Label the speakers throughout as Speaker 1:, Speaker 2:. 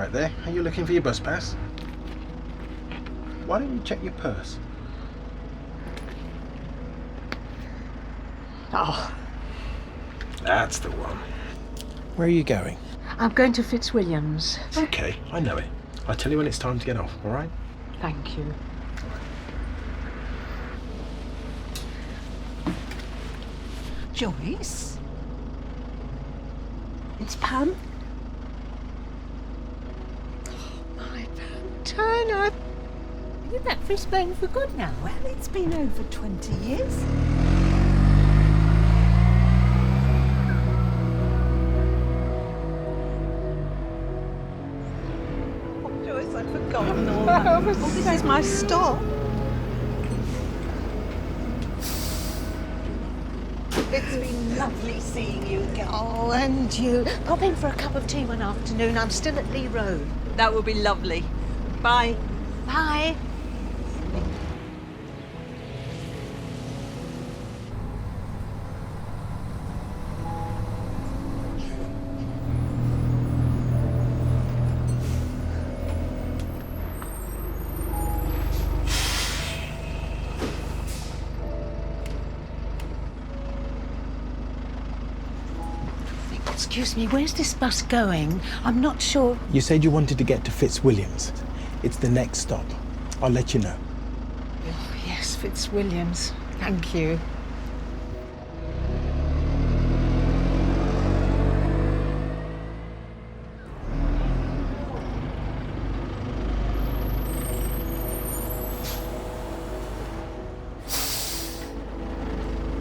Speaker 1: right there. Are you looking for your bus pass? Why don't you check your purse?
Speaker 2: Oh,
Speaker 1: That's the one.
Speaker 3: Where are you going?
Speaker 2: I'm going to Fitzwilliam's.
Speaker 1: Okay, I know it. I'll tell you when it's time to get off, all right?
Speaker 2: Thank you.
Speaker 4: Joyce? It's Pam.
Speaker 2: My Pam Turner.
Speaker 4: You're back Fishbone for good now. Well, it's been over 20 years. Oh, Joyce, I'd forgotten all that. Oh, this is my stop. It's been lovely seeing you again.
Speaker 2: Oh, and you. Pop in for a cup of tea one afternoon. I'm still at Lee Road.
Speaker 4: That will be lovely. Bye.
Speaker 2: Bye. Excuse me, where's this bus going? I'm not sure.
Speaker 3: You said you wanted to get to Fitzwilliam's. It's the next stop. I'll let you know.
Speaker 2: Oh, yes, Fitzwilliam's. Thank you.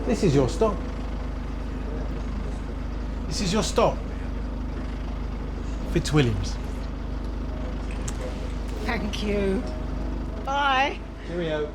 Speaker 3: This is your stop. This is your stop. Fitzwilliam's.
Speaker 2: Thank you. Bye.
Speaker 3: Cheerio.